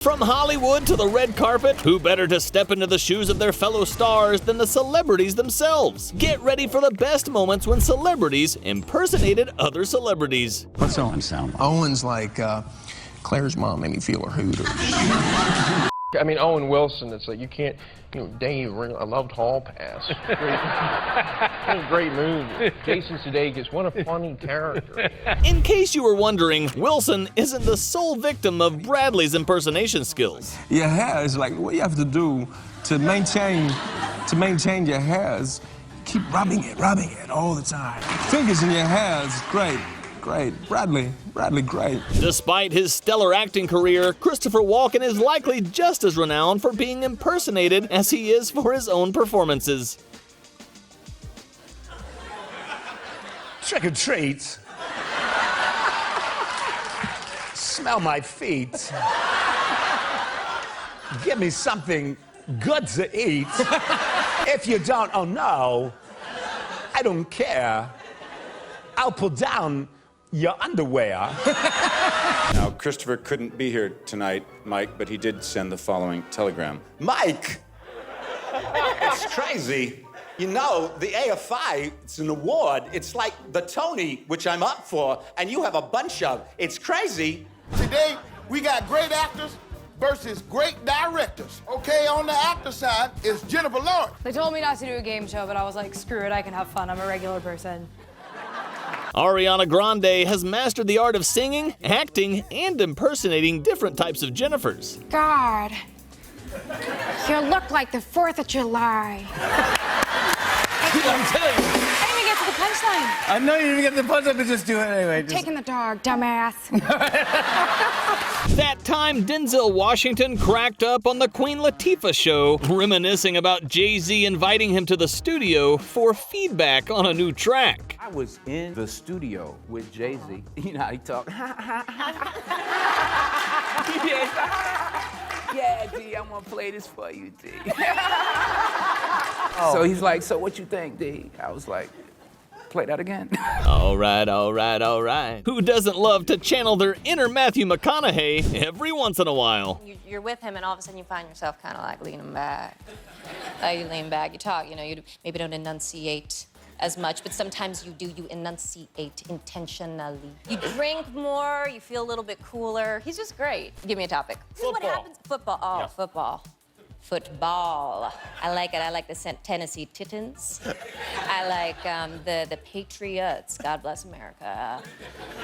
From Hollywood to the red carpet, who better to step into the shoes of their fellow stars than the celebrities themselves? Get ready for the best moments when celebrities impersonated other celebrities. What's Owen sound like? Owen's like, Claire's mom made me feel her hooters. I mean, Owen Wilson, it's like you can't, Dave, I loved Hall Pass. Great movie. Jason Sudeikis, what a funny character. In case you were wondering, Wilson isn't the sole victim of Bradley's impersonation skills. Your hair is like, what you have to do to maintain your hair is keep rubbing it all the time. Fingers in your hair is great. Bradley, great. Despite his stellar acting career, Christopher Walken is likely just as renowned for being impersonated as he is for his own performances. Trick or treat. Smell my feet. Give me something good to eat. If you don't, oh no, I don't care. I'll pull down your underwear. Now, Christopher couldn't be here tonight, Mike, but he did send the following telegram. Mike, it's crazy. You know, the AFI, it's an award. It's like the Tony, which I'm up for, and you have a bunch of. It's crazy. Today, we got great actors versus great directors. Okay, on the actor side is Jennifer Lawrence. They told me not to do a game show, but I was like, screw it, I can have fun. I'm a regular person. Ariana Grande has mastered the art of singing, acting, and impersonating different types of Jennifers. God, you look like the 4th of July. I'm telling you. I didn't even get to the punchline. I know you didn't get the punchline, but just do it anyway. Taking the dog, dumbass. That time, Denzel Washington cracked up on the Queen Latifah show, reminiscing about Jay-Z inviting him to the studio for feedback on a new track. I was in the studio with Jay-Z. You know how he talk. Yeah, D, I'm gonna play this for you, D. So he's like, so what you think, D? I was like, play that again. All right. Who doesn't love to channel their inner Matthew McConaughey every once in a while? You're with him, and all of a sudden you find yourself kind of like leaning back. You lean back, you talk, you maybe don't enunciate as much, but sometimes you do, you enunciate intentionally. You drink more, you feel a little bit cooler. He's just great. Give me a topic. This is what happens. Football. Oh, yeah. Football. I like it. I like the Tennessee Titans. I like the Patriots. God bless America.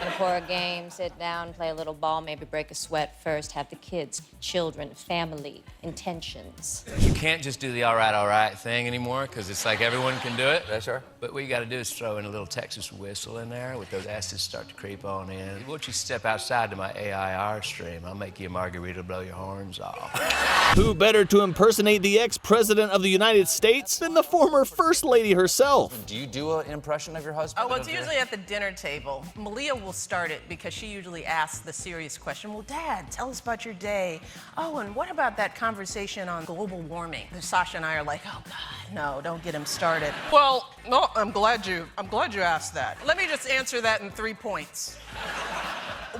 And for a game, sit down, play a little ball, maybe break a sweat first, have the kids, children, family, intentions. You can't just do the all right thing anymore, because it's like everyone can do it. That's sure. But what you got to do is throw in a little Texas whistle in there with those acids start to creep on in. Once you step outside to my AIR stream, I'll make you a margarita, blow your horns off. Who better to impersonate the ex-president of the United States than the former First Lady herself? Do you do an impression of your husband? Oh, well, it's usually at the dinner table. Malia will start it because she usually asks the serious question. Well, Dad, tell us about your day. Oh, and what about that conversation on global warming? Sasha and I are like, oh, God, no, don't get him started. Well, no, I'm glad you asked that. Let me just answer that in 3 points.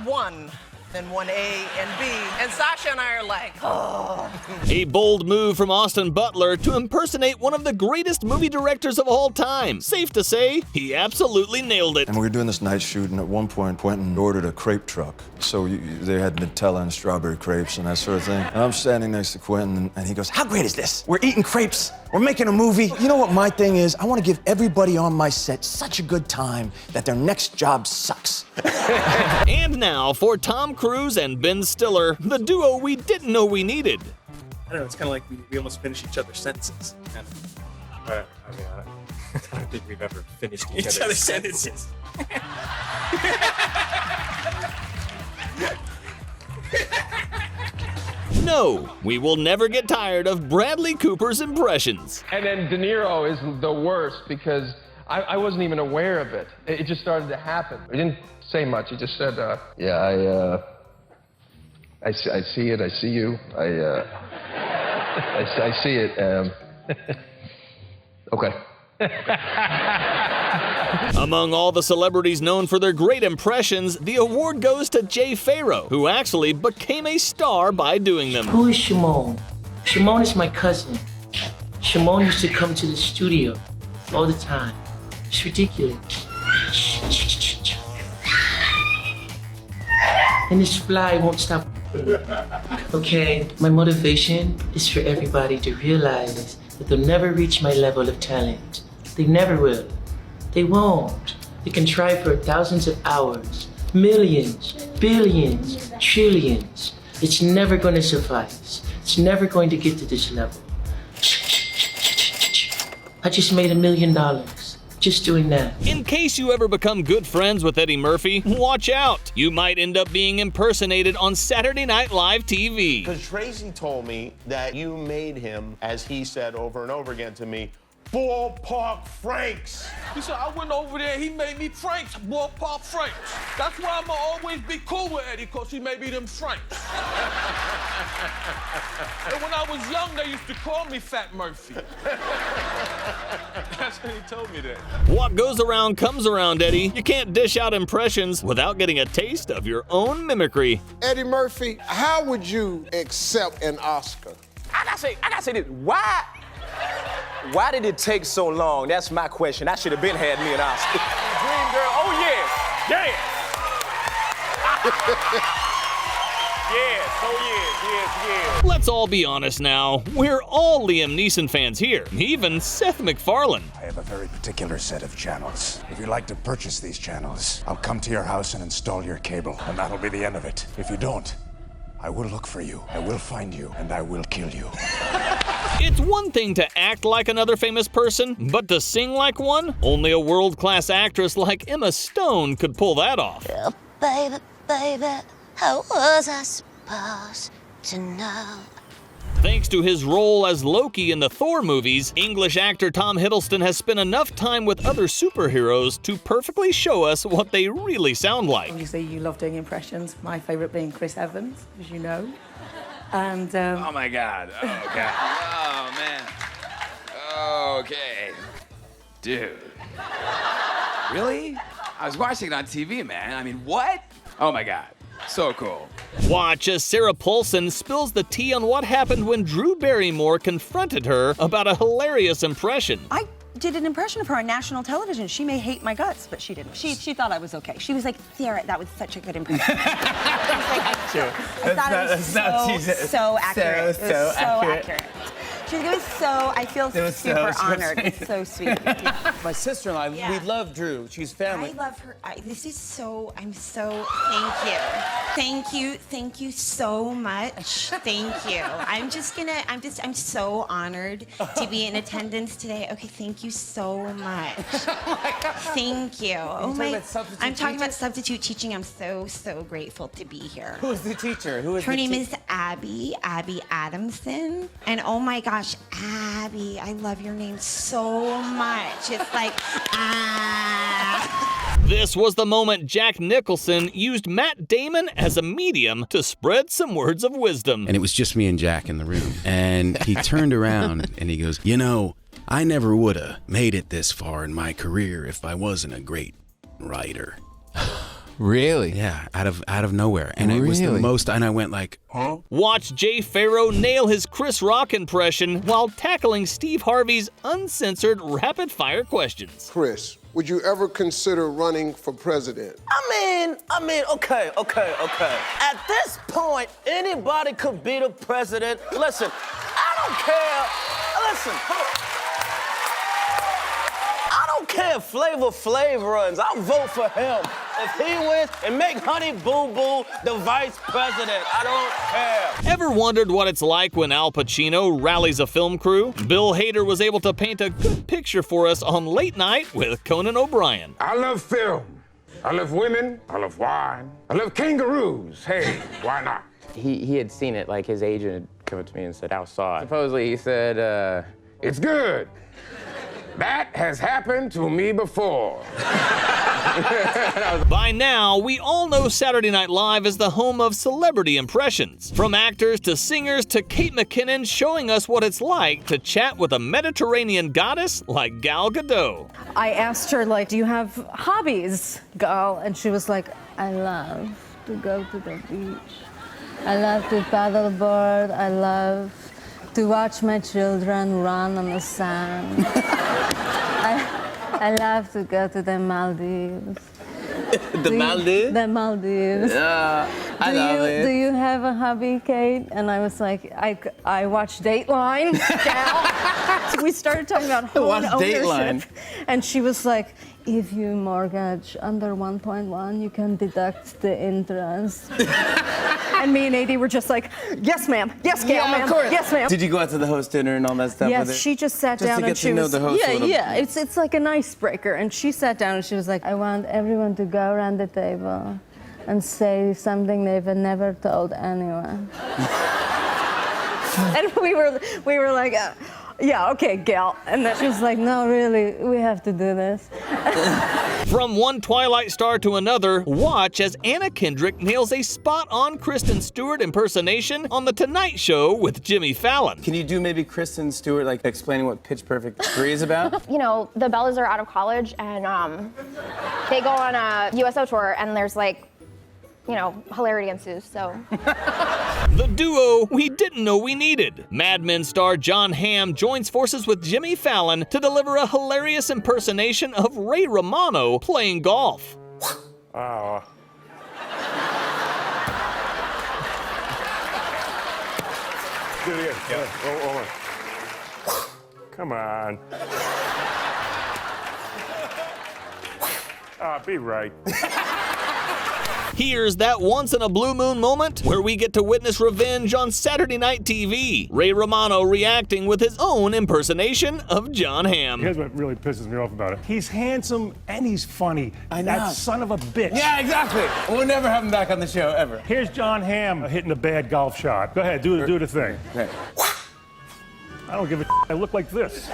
1. Then 1A and B. And Sasha and I are like, oh. A bold move from Austin Butler to impersonate one of the greatest movie directors of all time. Safe to say, he absolutely nailed it. And we were doing this night shoot, and at one point, Quentin ordered a crepe truck. So they had Nutella and strawberry crepes and that sort of thing. And I'm standing next to Quentin, and he goes, how great is this? We're eating crepes. We're making a movie. You know what my thing is? I want to give everybody on my set such a good time that their next job sucks. And now for Tom Cruise and Ben Stiller, the duo we didn't know we needed. I don't know, it's kind of like we almost finish each other's sentences. I don't think we've ever finished each other's sentences. No, we will never get tired of Bradley Cooper's impressions. And then De Niro is the worst because I wasn't even aware of it. It just started to happen. He didn't say much. He just said, yeah, I see it. I see you. I see it. Okay. Among all the celebrities known for their great impressions, the award goes to Jay Pharoah, who actually became a star by doing them. Who is Shimon? Shimon is my cousin. Shimon used to come to the studio all the time. It's ridiculous. And this fly won't stop. Okay, my motivation is for everybody to realize that they'll never reach my level of talent. They never will. They won't. They can try for thousands of hours, millions, billions, trillions. It's never going to suffice. It's never going to get to this level. I just made $1 million. Just doing that. In case you ever become good friends with Eddie Murphy, watch out. You might end up being impersonated on Saturday Night Live TV. Because Tracy told me that you made him, as he said over and over again to me, Ballpark Franks. He said, I went over there, he made me Franks, Ballpark Franks. That's why I'ma always be cool with Eddie, because he made me them Franks. And when I was young, they used to call me Fat Murphy. That's when he told me that. What goes around comes around, Eddie. You can't dish out impressions without getting a taste of your own mimicry. Eddie Murphy, how would you accept an Oscar? I gotta say this. Why did it take so long? That's my question. I should have been had me an Oscar. Dream girl, oh yes, yes, yes. Let's all be honest now. We're all Liam Neeson fans here, even Seth MacFarlane. I have a very particular set of channels. If you'd like to purchase these channels, I'll come to your house and install your cable, and that'll be the end of it. If you don't, I will look for you, I will find you, and I will kill you. It's one thing to act like another famous person, but to sing like one? Only a world-class actress like Emma Stone could pull that off. Oh, baby, baby, how was I supposed to know? Thanks to his role as Loki in the Thor movies, English actor Tom Hiddleston has spent enough time with other superheroes to perfectly show us what they really sound like. Obviously, you love doing impressions. My favourite being Chris Evans, as you know. And, Oh, my God. Oh, God. Oh, man. Okay. Dude. Really? I was watching it on TV, man. I mean, what? Oh, my God. So cool. Watch as Sarah Paulson spills the tea on what happened when Drew Barrymore confronted her about a hilarious impression. I did an impression of her on national television. She may hate my guts, but she didn't. She thought I was okay. She was like, Sarah, that was such a good impression. I thought it was so accurate. It was so accurate. She was so, I feel super honored. It's so sweet. My sister-in-law, we love Drew. She's family. I love her. This is so, thank you so much. Thank you. I'm so honored to be in attendance today. Okay, thank you so much. Thank you. I'm talking about substitute teaching. I'm so grateful to be here. Who's the teacher? Her name is Abby Adamson. And oh my gosh, Abby, I love your name so much. It's like, This was the moment Jack Nicholson used Matt Damon as a medium to spread some words of wisdom. And it was just me and Jack in the room. And he turned around and he goes, you know, I never would have made it this far in my career if I wasn't a great writer. Really? Yeah, out of nowhere. And it was the most, and I went like, huh? Watch Jay Pharoah nail his Chris Rock impression while tackling Steve Harvey's uncensored rapid-fire questions. Chris, would you ever consider running for president? I mean, okay. At this point, anybody could be the president. Listen, I don't care. Listen, I don't care if Flavor Flav runs. I'll vote for him. If he wins, and make Honey Boo Boo the vice president. I don't care. Ever wondered what it's like when Al Pacino rallies a film crew? Bill Hader was able to paint a good picture for us on Late Night with Conan O'Brien. I love film. I love women. I love wine. I love kangaroos. Hey, why not? He had seen it, like his agent had come up to me and said, "Al saw it." Supposedly he said, It's good. That has happened to me before. By now, we all know Saturday Night Live is the home of celebrity impressions. From actors to singers to Kate McKinnon showing us what it's like to chat with a Mediterranean goddess like Gal Gadot. I asked her, like, do you have hobbies, Gal? And she was like, I love to go to the beach. I love to paddleboard. I love to watch my children run on the sand. I love to go to the Maldives. The Maldives? The Maldives. Yeah, I love it. Do you have a hobby, Kate? And I was like, I watch Dateline, Gal. So we started talking about home ownership. Dateline. And she was like, if you mortgage under 1.1, you can deduct the interest. And me and AD were just like, yes, ma'am. Yes, Gail, ma'am. Of course. Yes, ma'am. Did you go out to the host dinner and all that stuff with her? Yes, she just sat down to get and she to know was the host a little yeah. It's like an icebreaker. And she sat down and she was like, I want everyone to go around the table and say something they've never told anyone. And we were like, yeah, okay, Gal. And then she was like, no, really, we have to do this. From one Twilight star to another, watch as Anna Kendrick nails a spot-on Kristen Stewart impersonation on The Tonight Show with Jimmy Fallon. Can you do maybe Kristen Stewart, like explaining what Pitch Perfect 3 is about? You know, the Bellas are out of college and they go on a USO tour and there's like, you know, hilarity ensues, so. The duo we didn't know we needed. Mad Men star Jon Hamm joins forces with Jimmy Fallon to deliver a hilarious impersonation of Ray Romano playing golf. Oh. Do it again. Yeah. Oh. Come on. Be right. Here's that once-in-a-blue-moon moment where we get to witness revenge on Saturday Night TV. Ray Romano reacting with his own impersonation of Jon Hamm. Here's what really pisses me off about it. He's handsome and he's funny. I know. That son of a bitch. Yeah, exactly. We'll never have him back on the show, ever. Here's Jon Hamm hitting a bad golf shot. Go ahead, do the thing. Okay. I don't give a I look like this.